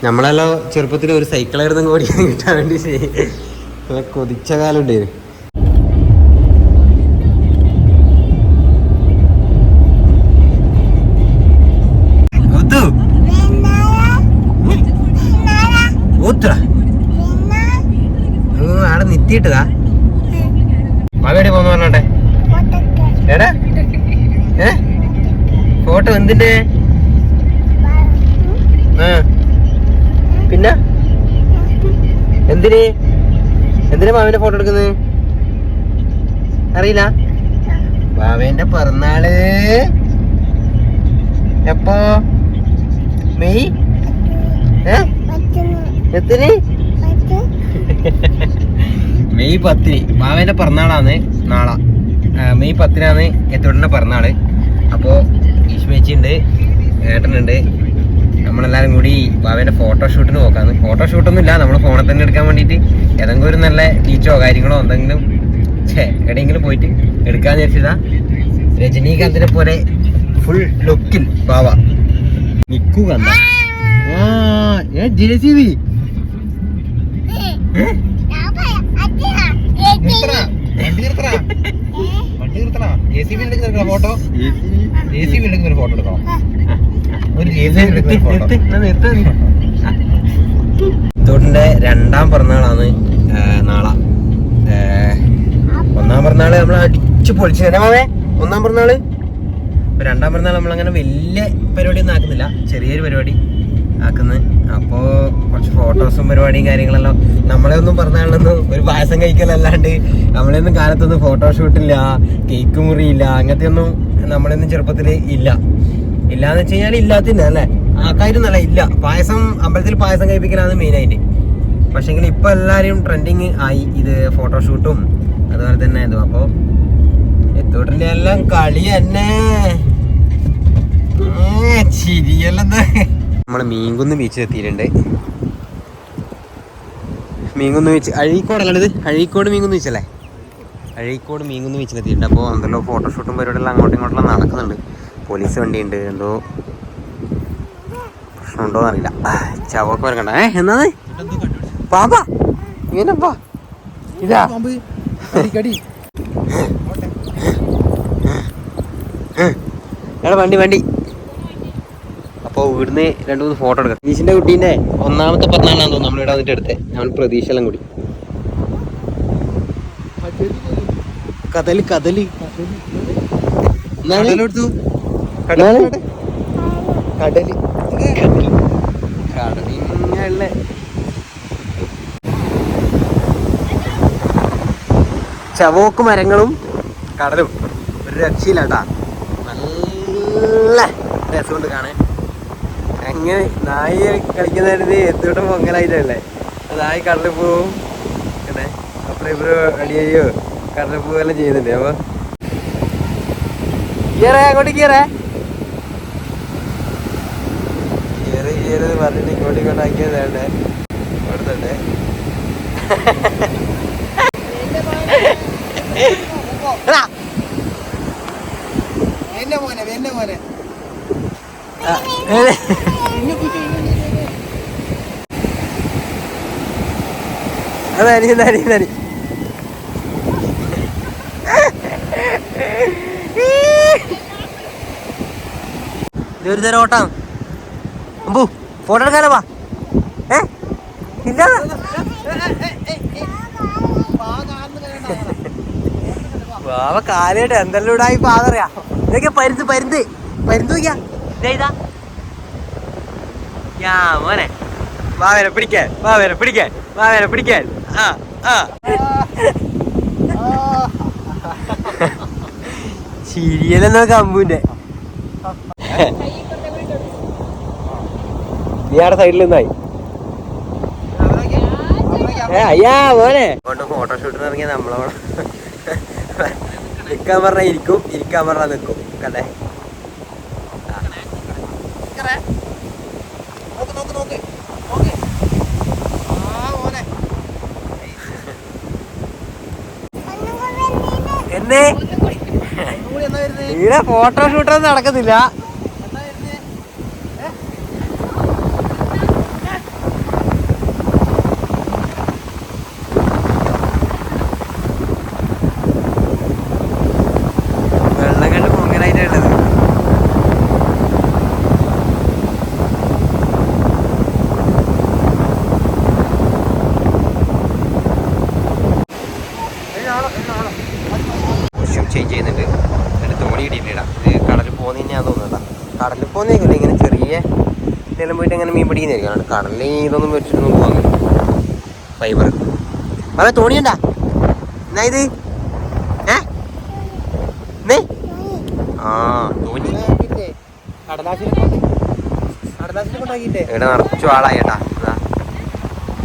നമ്മളെല്ലാം ചെറുപ്പത്തിൽ ഒരു സൈക്കിളായിരുന്നു ഓടിക്കാൻ കിട്ടാൻ വേണ്ടി നല്ല കൊതിച്ച കാലം ഉണ്ടായിരുന്നു. ആടെ നിത്തിയിട്ടതാ മാവേടി പോന്ന് പറഞ്ഞോട്ടെ. എടാ ഫോട്ടോ എന്തിന്റെ? പിന്നെ എന്തിനാ മാവേന്റെ ഫോട്ടോ എടുക്കുന്നത്? അറിയില്ല. മാവേന്റെ പിറന്നാള് എപ്പോ? മെയ് എത്തിന്? മെയ് 10 മാവേന്റെ പിറന്നാളാണ് നാളെ. മെയ് 10 എത്തോടിന്റെ പിറന്നാള്. അപ്പോ ഈശ്മേച്ചി ഉണ്ട്, ഏട്ടനുണ്ട്, നമ്മളെല്ലാരും കൂടി ബാവേന്റെ ഫോട്ടോഷൂട്ടിന് നോക്കാന്ന്. ഫോട്ടോഷൂട്ടൊന്നും ഇല്ല, നമ്മള് ഫോണിൽ തന്നെ എടുക്കാൻ വേണ്ടിട്ട് ഏതെങ്കിലും ഒരു നല്ല ബീച്ചോ കാര്യങ്ങളോ എന്തെങ്കിലും എവിടെയെങ്കിലും പോയിട്ട് എടുക്കാന്ന് വിചാരിച്ചതാ. രജനീകാന്തിനെ പോലെ ഫുൾ ലുക്കിൽ ബാവ നിക്കുക. JCB ഫോട്ടോ ഫോട്ടോ എടുക്കണം. തോട്ടിന്റെ 2ാം പിറന്നാളാണ് നാളെ. 1ാം പിറന്നാള് നമ്മൾ അടിച്ചു പൊളിച്ചു തന്നെ മാവേ. 1ാം പിറന്നാള് 2ാം പിറന്നാൾ നമ്മളങ്ങനെ വലിയ പരിപാടിയൊന്നും ആക്കുന്നില്ല, ചെറിയൊരു പരിപാടി ആക്കുന്നത്. അപ്പോൾ കുറച്ച് ഫോട്ടോസും പരിപാടിയും കാര്യങ്ങളെല്ലാം. നമ്മളെ ഒന്നും പിറന്നാളൊന്നും ഒരു പായസം കഴിക്കലല്ലാണ്ട് നമ്മളെയൊന്നും കാലത്തൊന്നും ഫോട്ടോഷൂട്ടില്ല, കേക്ക് മുറിയില്ല, അങ്ങനത്തെ ഒന്നും നമ്മളൊന്നും ചെറുപ്പത്തിൽ ഇല്ലാന്ന് വെച്ച് കഴിഞ്ഞാൽ ഇല്ലാത്തില്ല അല്ലേ? ആക്കായിരുന്നല്ല, ഇല്ല. പായസം അമ്പലത്തിൽ പായസം കഴിപ്പിക്കലാണ് മെയിനായിട്ട്. പക്ഷെങ്കിൽ ഇപ്പൊ എല്ലാരും ട്രെൻഡിങ് ആയി ഇത് ഫോട്ടോഷൂട്ടും അതുപോലെ തന്നെ ഇതും. അപ്പൊ എത്തോട്ടിന്റെ എല്ലാം കളി തന്നെ ചിരിയെല്ലാം. നമ്മള് മീൻകുന്ന് ബീച്ചിൽ എത്തിയിട്ടുണ്ട്. മീൻകുന്ന് ബീച്ച് അഴീക്കോടല്ലത്, അഴീക്കോട് മീൻകുന്ന് ബീച്ചല്ലേ? അഴീക്കോട് മീൻകുന്ന് ബീച്ചിലെത്തിയിട്ടുണ്ട്. അപ്പോൾ എന്തെല്ലോ ഫോട്ടോഷൂട്ടും പരിപാടിയെല്ലാം അങ്ങോട്ടും ഇങ്ങോട്ടെല്ലാം നടക്കുന്നുണ്ട്. പോലീസ് വണ്ടിയുണ്ട്, എന്തോ പ്രശ്നമുണ്ടോന്ന് അറിയില്ല. ചവൊക്കെ വരക്കണ്ട. എന്നാ പാമ്പാ? ഇങ്ങനെപ്പാ ഇതാ വണ്ടി. അപ്പോൾ ഇവിടുന്ന് 2-3 ഫോട്ടോ എടുക്കാം. പ്രതീഷിന്റെ കുട്ടീന്റെ 1ാമത്തെ പിറന്നാളാണെന്ന് തോന്നുന്നു നമ്മളിവിടെ വന്നിട്ട് എടുത്തേ. നമ്മൾ പ്രതീക്ഷെല്ലാം കൂടി കടല് ചവോക്ക് മരങ്ങളും കടലും ഒരു രക്ഷയില്ലാട്ടാ. നല്ല രസമുണ്ട് കാണാൻ. അങ്ങനെ നായി കളിക്കുന്നതിന് എത്തോട്ടും പൊങ്ങലായിട്ടല്ലേ. നായി കടലിൽ പോവും, അങ്ങനെ അപ്പുറം ഇപ്പുറം അടിയോ കടലിൽ പോവെല്ലാം ചെയ്യുന്നുണ്ട്. അപ്പൊ അങ്ങോട്ട് കയറേ പറഞ്ഞിട്ട് ഇങ്ങോട്ടാക്കിയത് വേണ്ടേ കൊടുത്തണ്ടേ. മോനെ അതാരി ഇതൊരു തരം ഓട്ടാണ്. അമ്പു ഫോട്ടോ എടുക്കാലോ വാ. ഇല്ല വാവ കാലായിട്ട് എന്തെല്ലാം ഇടായി പാകറിയാ. ഇതൊക്കെ പരുന്ത് നോക്കിയാ ഇതാ മോനെ. വാവേനെ പിടിക്കാൻ ചിരിയലെന്നോ കമ്പൂന്റെ. നീയാടെ സൈഡിൽ നിന്നായി. അയ്യാ മോനെ ഫോട്ടോഷൂട്ടിന് ഇറങ്ങിയ നമ്മളവിടെ നിൽക്കാൻ പറഞ്ഞാൽ ഇരിക്കാൻ പറഞ്ഞാൽ നിൽക്കും. കണ്ടേ എന്നെ ഇവിടെ ഫോട്ടോഷൂട്ടൊന്നും നടക്കുന്നില്ല. കോസ്റ്റ്യൂം ചേഞ്ച് ചെയ്യുന്നുണ്ട്. എന്നിട്ട് തോണി കിട്ടിയിട്ടില്ല. ഇത് കടലിൽ പോകുന്ന തന്നെയാ തോന്നുന്നുണ്ടാ. കടലിൽ പോകുന്നേക്കില്ല, ഇങ്ങനെ ചെറിയ ഇതെല്ലാം പോയിട്ട് ഇങ്ങനെ മീൻ പിടിക്കുന്നതായിരിക്കും. കാരണം കടലിൽ ഇതൊന്നും വെച്ചിട്ടൊന്നും പോകാൻ ഫൈബർ. അതെ തോണിയുണ്ടാ എന്നാ ഇത് ആ തോന്നി ഇവിടെ നിറച്ചു ആളായി ചേട്ടാ.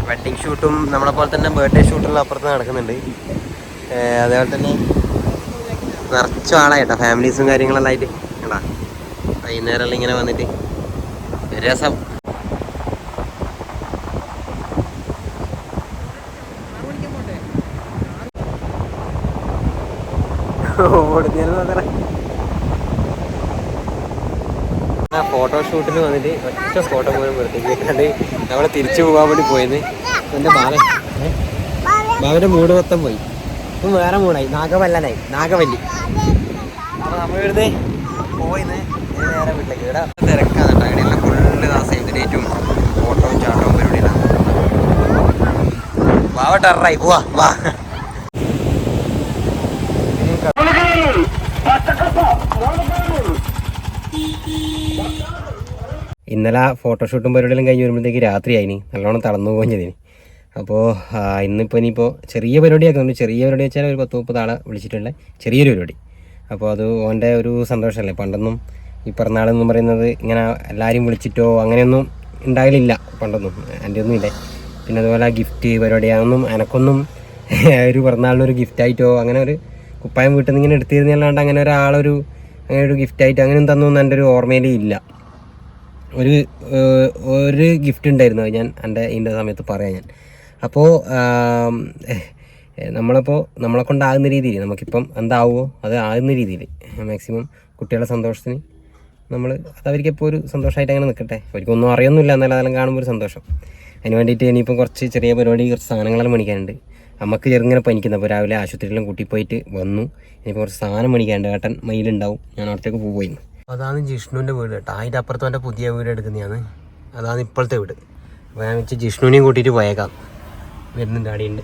വെഡിങ് ഷൂട്ടും നമ്മളെ പോലെ തന്നെ ബർത്ത്ഡേ ഷൂട്ടും അപ്പുറത്ത് നടക്കുന്നുണ്ട്. അതേപോലെ തന്നെ നിറച്ചു ആളായിട്ടാ, ഫാമിലീസും കാര്യങ്ങളെല്ലാം ആയിട്ട് കേട്ടാ. വൈകുന്നേരം ഇങ്ങനെ വന്നിട്ട് രസം. ഫോട്ടോഷൂട്ടിന് വന്നിട്ട് ഒറ്റ ഫോട്ടോ പോലും വൃത്തിക്കാണ്ട് നമ്മളെ തിരിച്ചു പോകാൻ വേണ്ടി പോയത്. എൻ്റെ ബാവൻ്റെ മൂട് മൊത്തം പോയി. ഇപ്പം വേറെ മൂടായി, നാഗവല്ലനായി, നാഗവല്ലി. അപ്പോൾ നമ്മളിവിടുന്ന് പോയിന്ന് നേരെ വീട്ടിലേക്ക്. ഇവിടെ തിരക്കാണ് കേട്ടോ. ഇവിടെയെല്ലാം ഫുള്ള് ആ സേവ് ഡേറ്റും ഫോട്ടോയും ചാട്ടവും പരിപാടിയിലാണ്. ബാവ ടെററായി പോവാ വാ. ഇന്നലെ ഫോട്ടോഷൂട്ടും പരിപാടിയെല്ലാം കഴിഞ്ഞ് വരുമ്പോഴത്തേക്ക് രാത്രിയായിനി, നല്ലോണം തളർന്നു പോവുകയും ചെയ്തിന്. അപ്പോൾ ഇനിയിപ്പോൾ ചെറിയ പരിപാടിയാക്കുന്നുണ്ട്. ചെറിയ പരിപാടി വെച്ചാൽ ഒരു 10-30 ആളെ വിളിച്ചിട്ടുള്ള ചെറിയൊരു പരിപാടി. അപ്പോൾ അത് ഓൻ്റെ ഒരു സന്തോഷമല്ലേ. പണ്ടൊന്നും ഈ പിറന്നാളെന്ന് പറയുന്നത് ഇങ്ങനെ എല്ലാവരും വിളിച്ചിട്ടോ അങ്ങനെയൊന്നും ഉണ്ടാകലില്ല പണ്ടൊന്നും, എൻ്റെ ഒന്നും ഇല്ലേ. പിന്നെ അതുപോലെ ഗിഫ്റ്റ് പരിപാടി അതൊന്നും എനക്കൊന്നും ഒരു പിറന്നാളിനൊരു ഗിഫ്റ്റായിട്ടോ അങ്ങനെ ഒരു കുപ്പായം വീട്ടിൽ നിന്ന് ഇങ്ങനെ എടുത്തിരുന്നല്ലാണ്ട് അങ്ങനെ ഒരാളൊരു അങ്ങനെ ഒരു ഗിഫ്റ്റായിട്ട് അങ്ങനെ തന്നൊന്നും എൻ്റെ ഒരു ഓർമ്മയിലേ ഇല്ല. ഒരു ഗിഫ്റ്റ് ഉണ്ടായിരുന്നു, ഞാൻ എൻ്റെ ഇതിൻ്റെ സമയത്ത് പറയാം ഞാൻ. അപ്പോൾ നമ്മളെ കൊണ്ടാകുന്ന രീതിയിൽ നമുക്കിപ്പം എന്താവുമോ അത് ആകുന്ന രീതിയിൽ മാക്സിമം കുട്ടികളുടെ സന്തോഷത്തിന് നമ്മൾ അത് അവർക്കിപ്പോൾ ഒരു സന്തോഷമായിട്ട് അങ്ങനെ നിൽക്കട്ടെ. അവർക്കൊന്നും അറിയൊന്നുമില്ല, എന്നാലും അതെല്ലാം കാണുമ്പോൾ ഒരു സന്തോഷം. അതിന് വേണ്ടിയിട്ട് ഇനിയിപ്പം കുറച്ച് ചെറിയ പരിപാടി, കുറച്ച് സാധനങ്ങളെല്ലാം മേടിക്കാനുണ്ട്. അമ്മക്ക് ചെറുങ്ങനെ പനിക്കുന്നത്. അപ്പോൾ രാവിലെ ആശുപത്രിയിലും കൂട്ടിപ്പോയിട്ട് വന്നു. ഇനിയിപ്പോൾ കുറച്ച് സാധനം മേടിക്കാനുണ്ട്. ഏട്ടൻ മയിലുണ്ടാവും, ഞാൻ അവിടത്തേക്ക് പോവുമായിരുന്നു. അതാണ് ജിഷ്ണുവിൻ്റെ വീട് കേട്ടോ. അതിൻ്റെ അപ്പുറത്ത് എൻ്റെ പുതിയ വീട് എടുക്കുന്നതാണ്. അതാണ് ഇപ്പോഴത്തെ വീട്. അപ്പോൾ ഞാൻ വെച്ച് ജിഷ്ണുവിനെയും കൂട്ടിയിട്ട് പോയേക്കാം. വരുന്നുണ്ട്, അടിയുണ്ട്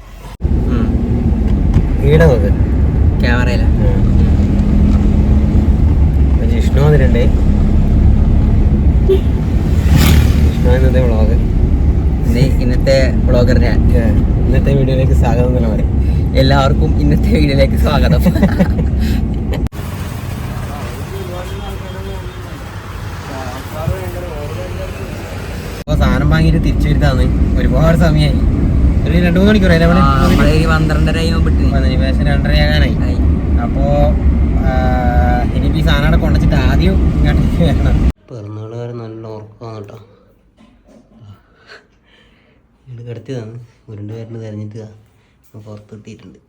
വീട് നോക്ക് ക്യാമറയിലാണ്. ജിഷ്ണു വന്നിട്ടുണ്ട്. ജിഷ്ണു ഇന്നത്തെ വ്ളോഗ്, ഇന്നത്തെ വ്ളോഗർ ഞാൻ. ഇന്നത്തെ വീഡിയോയിലേക്ക് സ്വാഗതം തന്നെ പറയും. എല്ലാവർക്കും ഇന്നത്തെ വീഡിയോയിലേക്ക് സ്വാഗതം. അപ്പോൾ സാധനം വാങ്ങിയിട്ട് തിരിച്ചു വരുത്താന്ന് ഒരുപാട് സമയമായി. ഒരു 2-3 മണിക്കൂർ 12:30 ഏകദേശം 2:30 ആകാനായി. അപ്പോൾ ഇനിയിപ്പോൾ ഈ സാധനം അവിടെ കൊണ്ടുവച്ചിട്ട് ആദ്യം ഇങ്ങോട്ട് വരണം. പിറന്നാളുകാർ നല്ല ഉറക്കമാണ് കേട്ടോ. വീട് കിടത്തിയതാണ്, ഉരുണ്ട് പേരിന് തിരഞ്ഞിട്ട് പുറത്തെത്തിയിട്ടുണ്ട്.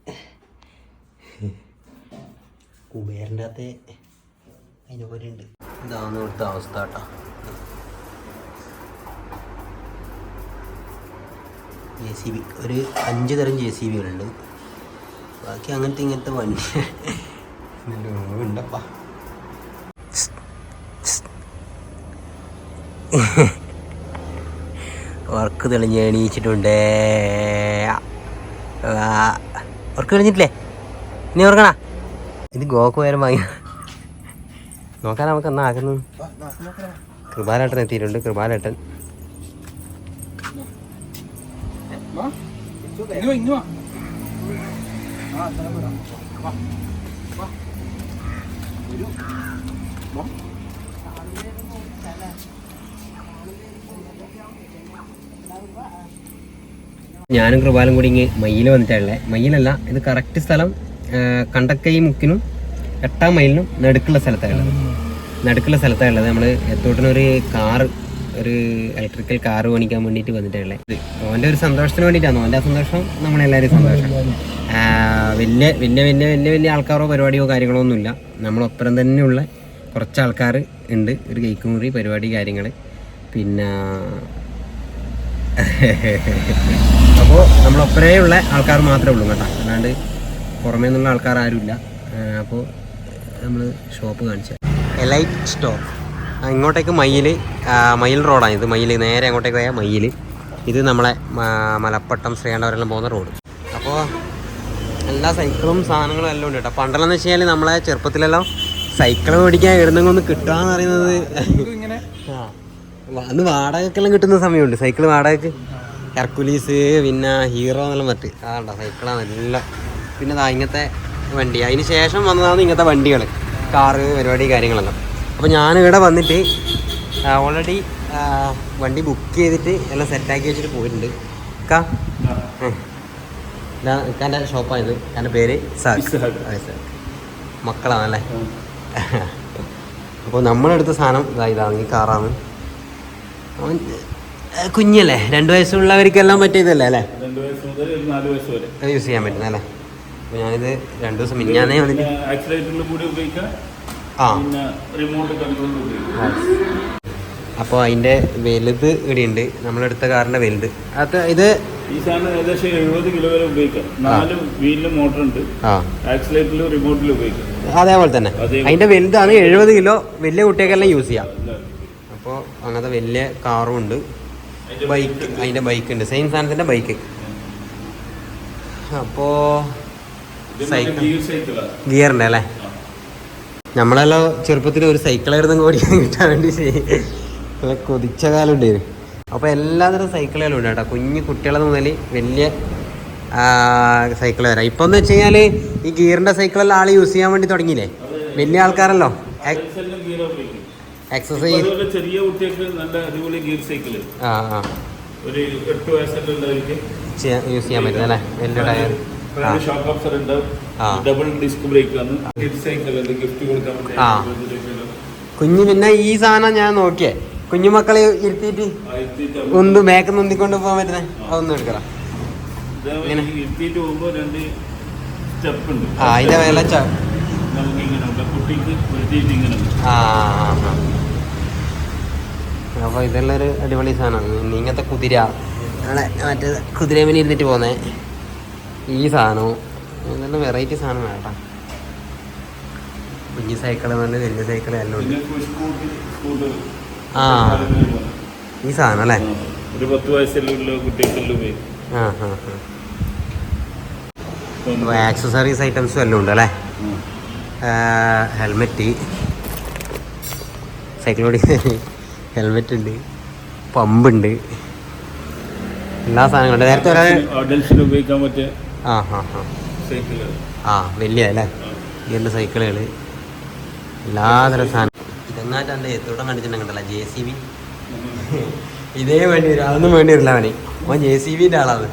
കുബേരൻ്റെ അകത്തെ അതിനെ പോലെ ഉണ്ട്. ഇതാണ് ഇവിടുത്തെ അവസ്ഥ കേട്ടോ. JCB ഒരു 5 തരം JCBകളുണ്ട്. ബാക്കി ഇങ്ങനത്തെ വണ്ടി ഉണ്ടപ്പാ. വർക്ക് തെളിഞ്ഞ് എണീച്ചിട്ടുണ്ട്. വർക്ക് തെളിഞ്ഞിട്ടില്ലേ? ഇനി ഓർക്കണ ഇത് ഗോക്ക് വേറെ വാങ്ങി നോക്കാൻ നമുക്ക് എന്നാ ആക്കുന്നു. കൃപാലേട്ടൻ എത്തിയിട്ടുണ്ട്. കൃപാലേട്ടൻ ഞാനും കൃപാലും കൂടി ഇങ്ങ് മയിൽ വന്നിട്ടുള്ളത്. മയിലല്ല, ഇത് കറക്റ്റ് സ്ഥലം കണ്ടക്കൈ മുക്കിനും 8-ാം മൈലിനും നടുക്കുള്ള സ്ഥലത്താണുള്ളത്. നമ്മൾ എത്തോട്ടിനൊരു കാറ്, ഒരു ഇലക്ട്രിക്കൽ കാറ് മേടിക്കാൻ വേണ്ടിയിട്ട് വന്നിട്ടുള്ളത്. ഓൻ്റെ ഒരു സന്തോഷത്തിന് വേണ്ടിയിട്ടാണ്. ഓൻ്റെ സന്തോഷം നമ്മളെല്ലാവരും സന്തോഷം. വലിയ ആൾക്കാരോ പരിപാടിയോ കാര്യങ്ങളോ ഒന്നുമില്ല. നമ്മളൊപ്പരം തന്നെയുള്ള കുറച്ച് ആൾക്കാർ ഉണ്ട്. ഒരു കേക്ക് മുറി പരിപാടി കാര്യങ്ങൾ. പിന്നെ അപ്പോൾ നമ്മളൊപ്പരേയുള്ള ആൾക്കാർ മാത്രമേ ഉള്ളൂ കേട്ടോ, അല്ലാണ്ട് പുറമേ നിന്നുള്ള ആൾക്കാർ ആരുമില്ല. അപ്പോൾ നമ്മൾ ഷോപ്പ് കാണിച്ച എലൈറ്റ് സ്റ്റോർ. ഇങ്ങോട്ടേക്ക് മയിൽ റോഡാണ് ഇത്. നേരെ അങ്ങോട്ടേക്ക് പോയാൽ മയിൽ. ഇത് നമ്മളെ മലപ്പട്ടം ശ്രീകണ്ഠപുരം പോകുന്ന റോഡ്. അപ്പോൾ എല്ലാ സൈക്കിളും സാധനങ്ങളും എല്ലാം ഉണ്ട് കേട്ടോ. പണ്ടെന്ന് വെച്ച് കഴിഞ്ഞാൽ നമ്മളെ ചെറുപ്പത്തിലെല്ലാം സൈക്കിൾ മേടിക്കാൻ എഴുന്നെങ്കിൽ ഒന്ന് കിട്ടുകയെന്ന് പറയുന്നത് അന്ന് വാടകക്കെല്ലാം കിട്ടുന്ന സമയമുണ്ട്. സൈക്കിൾ വാടകക്ക് ഹെർക്കുലീസ് പിന്നെ ഹീറോ എന്നെല്ലാം പറ്റി അതാണ്ടോ സൈക്കിളാണ് എല്ലാം. പിന്നെ ഇങ്ങനത്തെ വണ്ടി അതിന് ശേഷം വന്നതാണ് ഇങ്ങനത്തെ വണ്ടികൾ, കാറ് പരിപാടി കാര്യങ്ങളെല്ലാം. അപ്പോൾ ഞാനിവിടെ വന്നിട്ട് ഓൾറെഡി വണ്ടി ബുക്ക് ചെയ്തിട്ട് എല്ലാം സെറ്റാക്കി വെച്ചിട്ട് പോയിട്ടുണ്ട്. ഇക്കാൻ്റെ ഷോപ്പാണിത്. എൻ്റെ പേര് മക്കളാണല്ലേ. അപ്പോൾ നമ്മളെടുത്ത സാധനം ഇതാണ്, ഈ കാറാണ്. കുഞ്ഞല്ലേ, 2 വയസ്സുള്ളവർക്കെല്ലാം പറ്റിയതല്ലേ അല്ലേ, യൂസ് ചെയ്യാൻ പറ്റുന്ന അല്ലേ. അപ്പോൾ ഞാനിത് 2 ദിവസം മിന്നാന്നേ വന്നിട്ട് അപ്പോൾ അതിൻ്റെ വലുത് ഇവിടെയുണ്ട്, നമ്മളെടുത്ത കാറിൻ്റെ വലുത്. അത് ഇത് ഈ സാധനം ഏകദേശം 70 കിലോ വരെ ഉപയോഗിക്കാം. 4 വീലിലും മോട്ടർ ഉണ്ട്, ആക്സിലേറ്ററിലും റിമോട്ടിലും ഉപയോഗിക്കാം. അതേപോലെ തന്നെ അതിൻ്റെ വലുതാണ് 70 കിലോ, വലിയ കുട്ടികൾക്കെല്ലാം യൂസ് ചെയ്യാം. അപ്പോൾ അങ്ങനത്തെ വലിയ കാറും ഉണ്ട്, ബൈക്ക്, അതിൻ്റെ ബൈക്ക് ഉണ്ട്, സെയിം സാധനത്തിൻ്റെ ബൈക്ക്. അപ്പോൾ സൈക്കിൾ ഗിയറിൻ്റെ അല്ലേ. നമ്മളെല്ലാം ചെറുപ്പത്തിൽ ഒരു സൈക്കിളായിരുന്നു ഓടിക്കാൻ കിട്ടാൻ വേണ്ടി കൊതിച്ച കാലം ഉണ്ടായിരുന്നു. അപ്പോൾ എല്ലാതരം സൈക്കിളുകളും ഉണ്ട് കേട്ടോ, കുഞ്ഞു കുട്ടികളെ മുതൽ വലിയ സൈക്കിൾ വരാം. ഇപ്പം എന്ന് വെച്ച് കഴിഞ്ഞാൽ ഈ ഗിയറിൻ്റെ സൈക്കിളെല്ലാം ആൾ യൂസ് ചെയ്യാൻ വേണ്ടി തുടങ്ങിയില്ലേ, വലിയ ആൾക്കാരല്ലോ. എക്സസൈസ് ചെറിയ കുട്ടികൾക്ക് നല്ല അടിപൊളി ഗിയർ സൈക്കിൾ ഒരു 8 വയസ്സുള്ളവർക്ക് യൂസ് ചെയ്യാൻ പറ്റും അല്ലേ. വലിയ ടയർ, ഷോക്ക് ഓപ്ഷൻ ഉണ്ട്, ഡബിൾ ഡിസ്ക് ബ്രേക്ക് ആണ്, ഗിഫ്റ്റ് സൈക്കിൾ ഗിഫ്റ്റ് കൊടുക്കാൻ പറ്റും. കുഞ്ഞു പിന്നെ ഈ സാധനം ഞാൻ നോക്കിയേ, കുഞ്ഞുമക്കളെ ഇരുത്തിയിട്ട് ഒന്ന് ബാക്ക് നൊന്തിക്കൊണ്ട് പോകാൻ പറ്റുന്നേ, അതൊന്നും എടുക്കണം. അതിന്റെ മേലെ അപ്പൊ ഇതെല്ലാം ഒരു അടിപൊളി സാധനമാണ്. ഇങ്ങനത്തെ കുതിര, മറ്റേ കുതിരമേൽ ഇരുന്നിട്ട് പോന്നേ ഈ സാധനവും ഇതെല്ലാം വെറൈറ്റി സാധനം വേട്ടാ. കുഞ്ഞു സൈക്കിള് നല്ല വലിയ സൈക്കിള് എല്ലാം ഉണ്ട്. ഈ സാധനം അല്ലേ, ഒരു 10 വയസ്സുള്ള കുട്ടികൾക്കെല്ലാം. ആക്സസറീസ് ഐറ്റംസും എല്ലാം ഉണ്ട് അല്ലേ. ഹെൽമെറ്റ്, സൈക്കിൾ ഓടിക്കുന്ന ഹെൽമെറ്റ് ഉണ്ട്, പമ്പുണ്ട്, എല്ലാ സാധനങ്ങളും. നേരത്തെ ഉപയോഗിക്കാൻ പറ്റിയ വലിയ അല്ലേ ഗിയറിൻ്റെ സൈക്കിളുകൾ, എല്ലാതരം സാധനം. ഇതെങ്ങാട്ട് എൻ്റെ എത്തോട്ടം കണ്ടിട്ടുണ്ടെങ്കിലല്ല JCB, ഇതേ വേണ്ടി വരും, അതൊന്നും വേണ്ടി വരില്ല അവന്. അവൻ JCBൻ്റെ ആളാണ്.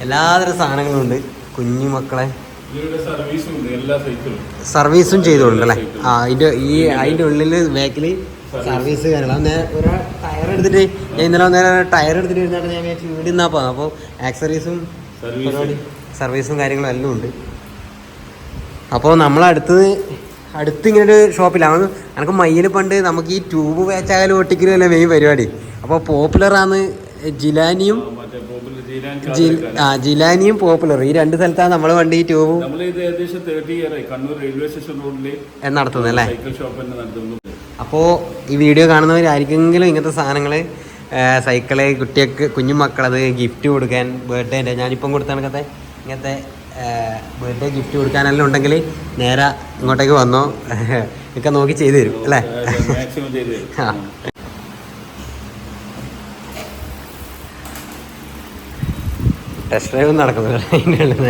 എല്ലാതരം സാധനങ്ങളും ഉണ്ട്. കുഞ്ഞു മക്കളെ സർവീസും ചെയ്തോണ്ടല്ലേ. അതിൻ്റെ ഉള്ളിൽ ബാക്കിൽ സർവീസ് കാര്യങ്ങൾ. ഒരാൾ ടയർ എടുത്തിട്ട് ഞാൻ ഇന്നലെ നേരം ടയർ എടുത്തിട്ട് ഇരുന്നിട്ട് ഞാൻ വീട് നിന്നാ പോകുന്നത്. അപ്പോൾ ആക്സറീസും പരിപാടി സർവീസും കാര്യങ്ങളും എല്ലാം ഉണ്ട്. അപ്പോൾ നമ്മളടുത്ത് ഇങ്ങനൊരു ഷോപ്പിലാണ്. എനിക്ക് മയ്യിൽ പണ്ട് നമുക്ക് ഈ ട്യൂബ് വേച്ചായാലും ഒട്ടിക്കലല്ലേ മെയിൻ പരിപാടി. അപ്പോൾ പോപ്പുലറാണ് ജിലാനിയും പോപ്പുലർ, ഈ 2 സ്ഥലത്താണ് നമ്മൾ വണ്ടി ട്യൂബും നടത്തുന്നത് അല്ലേ. അപ്പോൾ ഈ വീഡിയോ കാണുന്നവരായിരിക്കെങ്കിലും ഇങ്ങനത്തെ സാധനങ്ങൾ, സൈക്കിള് കുട്ടികൾക്ക്, കുഞ്ഞു മക്കളത് ഗിഫ്റ്റ് കൊടുക്കാൻ, ബർത്ത്ഡേൻ്റെ ഞാനിപ്പം കൊടുത്ത കണക്കത്തെ ഇങ്ങനത്തെ ബർത്ത്ഡേ ഗിഫ്റ്റ് കൊടുക്കാനെല്ലാം ഉണ്ടെങ്കിൽ നേരെ ഇങ്ങോട്ടേക്ക് വന്നോ, ഒക്കെ നോക്കി ചെയ്തു തരും അല്ലേ. ടെസ്റ്റ് ഡ്രൈവ് നടക്കുന്നില്ല അതിൻ്റെ ഉള്ളിൽ.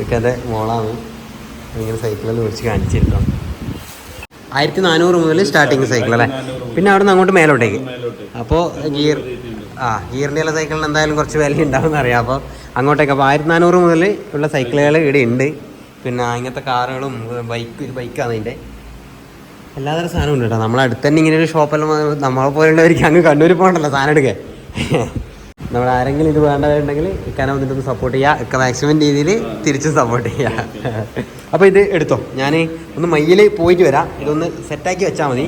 ഇതൊക്കെ മോളാണ് ഇങ്ങനെ സൈക്കിളെല്ലാം മേടിച്ച് കാണിച്ചിരുന്നു. 1400 മുതൽ സ്റ്റാർട്ടിങ് സൈക്കിൾ അല്ലേ. പിന്നെ അവിടെ നിന്ന് അങ്ങോട്ട് മേലോട്ടേക്ക്. അപ്പോൾ ഗിയറിൻ്റെ ഉള്ള സൈക്കിളിന് എന്തായാലും കുറച്ച് വില ഉണ്ടാവുമെന്ന് അറിയാം. അപ്പോൾ അങ്ങോട്ടേക്ക്. അപ്പോൾ 1400 മുതൽ ഉള്ള സൈക്കിളുകൾ ഇവിടെ ഉണ്ട്. പിന്നെ ഇങ്ങനത്തെ കാറുകളും ബൈക്കാണ് അതിൻ്റെ എല്ലാതരം സാധനവും ഉണ്ട് കേട്ടോ. നമ്മളടുത്ത് തന്നെ ഇങ്ങനെ ഒരു ഷോപ്പെല്ലാം നമ്മളെ പോലുള്ളവർക്ക് അങ്ങ് കണ്ണൂർ പോകണ്ടല്ലോ സാധനം എടുക്കാൻ. നമ്മൾ ആരെങ്കിലും ഇത് വേണ്ടവരുണ്ടെങ്കിൽ ഇക്കാനെ വന്നിട്ടൊന്ന് സപ്പോർട്ട് ചെയ്യുക, ഒക്കെ മാക്സിമം രീതിയിൽ തിരിച്ചും സപ്പോർട്ട് ചെയ്യുക. അപ്പോൾ ഇത് എടുത്തോ, ഞാൻ ഒന്ന് മയ്യിൽ പോയിട്ട് വരാം. ഇതൊന്ന് സെറ്റാക്കി വെച്ചാൽ മതി,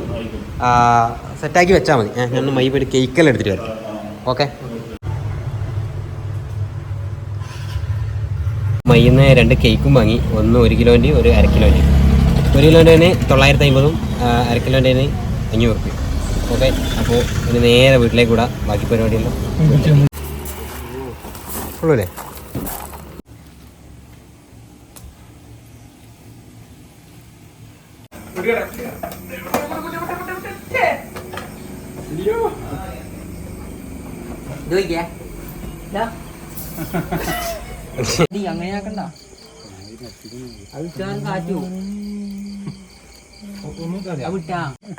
ഞാനൊന്ന് മയ്യിൽ പോയിട്ട് കേക്കെല്ലാം എടുത്തിട്ട് വരാം. ഓക്കെ. മയ്യിന്ന് 2 കേക്കും വാങ്ങി. ഒന്ന് 1 കിലോൻ്റെയും ഒരു 1/2 കിലോൻ്റെയും. 1 കിലോൻ്റെന് 950, 1/2 കിലോൻ്റെന് 500 രൂപ. ഓക്കെ. അപ്പോൾ ഇനി നേരെ വീട്ടിലേക്ക് കൂടാ ബാക്കി പരിപാടിയെല്ലാം. ഉള്ളൂല്ലേ? അങ്ങനെയാക്കണ്ട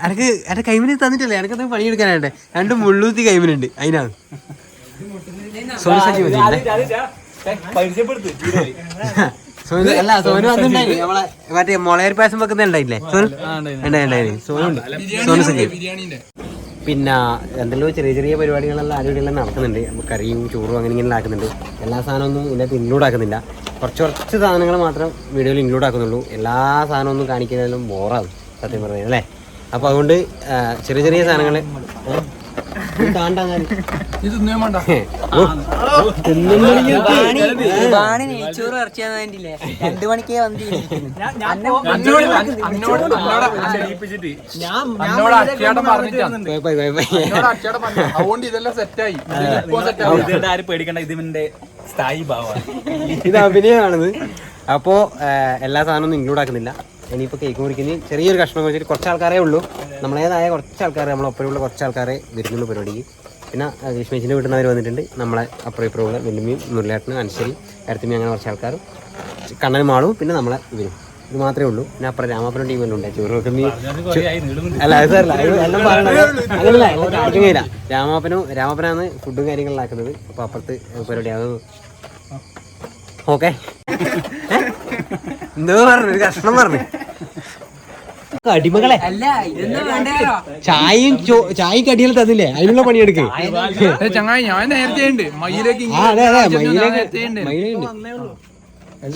എനക്ക് എന്റെ കൈമിന് തന്നിട്ടല്ലേ, എനക്കത് പണിയെടുക്കാനായിട്ട് 2 മുള്ളൂത്തി കൈമിനുണ്ട്, അതിനാണ്. അല്ല സോനു വന്നിട്ടുണ്ടായി, നമ്മളെ മറ്റേ മുളയരി പായസം വെക്കുന്ന ഉണ്ടായില്ലേ സോനു? ഉണ്ടായി സോനു ഉണ്ട്, സോനു സജീവ്. പിന്നെ എന്തെല്ലോ ചെറിയ ചെറിയ പരിപാടികളെല്ലാം ആരോഗ്യമെല്ലാം നടക്കുന്നുണ്ട്. കറിയും ചോറും അങ്ങനെ ഇങ്ങനെ ആക്കുന്നുണ്ട്. എല്ലാ സാധനമൊന്നും ഇതിനകത്ത് ഇൻക്ലൂഡ് ആക്കുന്നില്ല. കുറച്ച് സാധനങ്ങൾ മാത്രം വീഡിയോയിൽ ഇൻക്ലൂഡ് ആക്കുന്നുള്ളൂ. എല്ലാ സാധനമൊന്നും കാണിക്കുന്നതിലും ബോറാണ് സത്യം പറഞ്ഞത് അല്ലേ. അപ്പോൾ അതുകൊണ്ട് ചെറിയ ചെറിയ സാധനങ്ങൾ നെയ്ച്ചോറ് ഇറച്ചിയാന്നില്ലേ 2 മണിക്കേ വന്നില്ലേ. പേടിക്കണ്ട, ഇതിന്റെ സ്ഥായി ഭാവമാണ്, ഇത് അഭിനയമാണിത്. അപ്പോൾ എല്ലാ സാധനമൊന്നും ഇൻക്ലൂഡ് ആക്കുന്നില്ല. ഇനിയിപ്പോൾ കേക്ക് മുറിക്കുന്ന ചെറിയൊരു കഷ്ണം വെച്ചിട്ട് കുറച്ച് ആൾക്കാരേ ഉള്ളൂ. നമ്മളേതായ കുറച്ച് ആൾക്കാർ, നമ്മളൊപ്പമുള്ള കുറച്ച് ആൾക്കാരെ വരുന്നുള്ളൂ പരിപാടിക്ക്. പിന്നെ ഗ്രീഷ്മേച്ചിൻ്റെ വീട്ടിൽ നിന്ന് അവർ വന്നിട്ടുണ്ട്. നമ്മളെ അപ്പുറം ഇപ്പുറമുള്ള വെല്ലുമ്മയും മുരളിയേട്ടനും അൻശ്ശേരി കരുത്തുമ്മയും അങ്ങനെ കുറച്ച് ആൾക്കാരും, കണ്ണനും മാളും, പിന്നെ നമ്മളെ ഇവരും. ഇത് മാത്രമേ ഉള്ളൂ. പിന്നെ അപ്പുറം രാമാപ്പനും ടീമെല്ലാം ഉണ്ട്. ചോറ് വെക്കുന്ന അല്ല അത് സാറല്ല, എല്ലാം പറയണത് അങ്ങനല്ല, എല്ലാം കാണിക്കാൻ കഴിയില്ല. രാമാപ്പനാണ് ഫുഡും കാര്യങ്ങളെല്ലാം ആക്കുന്നത്. അപ്പോൾ അപ്പുറത്ത് പരിപാടി അത് ഓക്കെ. എന്തോ പറഞ്ഞു, ഒരു കഷ്ണം പറഞ്ഞു. അടിമകളെ ചായയും കടികൾ തന്നില്ലേ, അതിനുള്ള പണിയെടുക്ക് ചങ്ങായി. ഞാൻ നേരത്തെ ഉണ്ട് മയിലേക്ക്.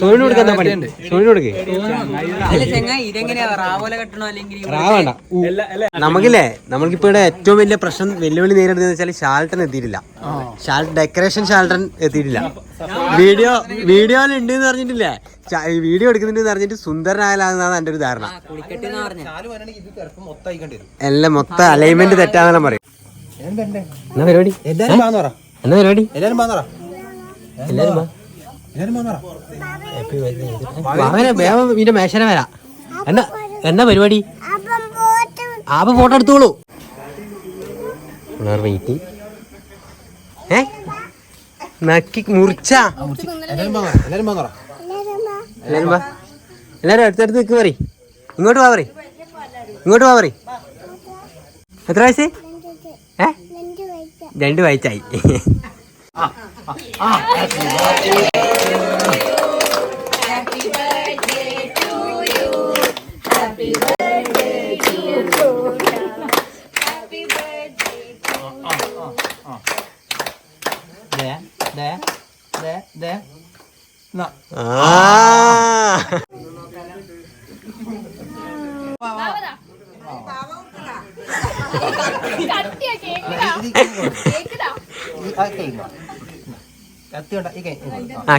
സോനു കൊടുക്കാൻ പണിയുണ്ട്. സോനു കൊടുക്ക്. റാവണ്ട. നമുക്കില്ലേ, നമ്മൾക്കിപ്പോ ഇവിടെ ഏറ്റവും വലിയ പ്രശ്നം വെല്ലുവിളി നേരിടുന്നത് വെച്ചാൽ ഷാൾട്ടൻ എത്തിയിട്ടില്ല. ഡെക്കറേഷൻ ഷാൾട്ടൻ എത്തിയിട്ടില്ല. വീഡിയോയിൽ ഉണ്ട് എന്ന് പറഞ്ഞിട്ടില്ലേ, വീഡിയോ എടുക്കുന്നുണ്ട് പറഞ്ഞിട്ട് സുന്ദരനായാലാണ് എന്റെ ഒരു ധാരണ. എല്ലാം മൊത്തം അലൈൻമെന്റ് തെറ്റാന്നെല്ലാം പറയും. എന്നാ പരിപാടി? എന്നാ പരിപാടി? എല്ലാരും മേശന വരാ. എന്നാ പരിപാടി? ആപ്പ ഫോട്ടോ എടുത്തോളൂ. വെയിറ്റ് നക്കി മുറിച്ച എല്ലാരും അടുത്തടുത്ത് നിൽക്ക് പറ. ഇങ്ങോട്ട് വാ പറ. എത്ര വയസ്സ്? 2 വയസ്സായി.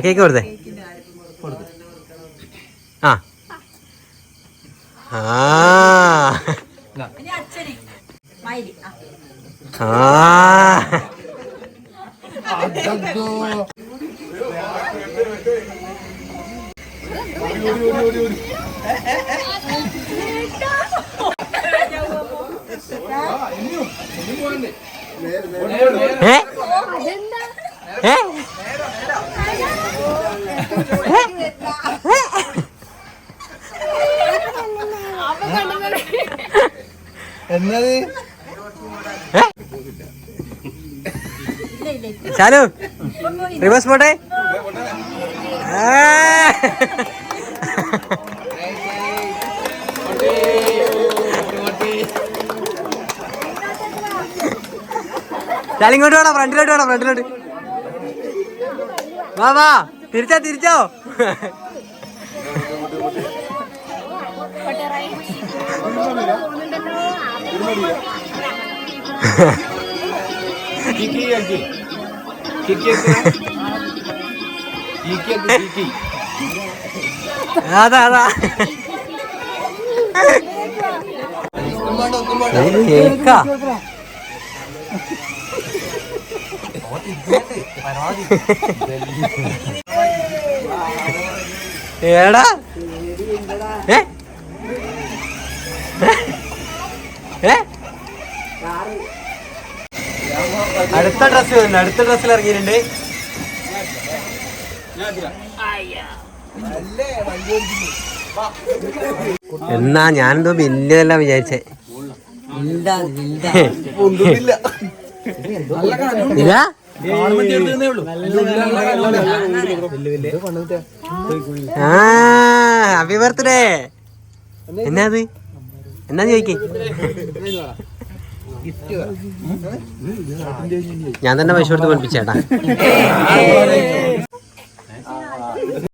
കേക്ക് കൊടുത്തേ. എന്നത് ചാലു റിവേഴ്സ് പോട്ടെ. ചാലിങ്ങോട്ട് വേണം, ഫ്രണ്ടിലോട്ട് വാ തിരിച്ചോ. അതാ ഏടാ ഏ ഏ അടുത്ത ഡ്രസ് വന്നു, അടുത്ത ഡ്രസ്സിൽ ഇറങ്ങിയിട്ടുണ്ട്. എന്നാ ഞാനെന്തോ വലിയതല്ല വിചാരിച്ചേ. ഇതാ ഹാപ്പി ബർത്ത്ഡേ. എന്നാത് എന്നാ ചോദിക്കേ? ഞാൻ തന്നെ പൈസ കൊടുത്ത് പഠിപ്പിച്ചേട്ടാ.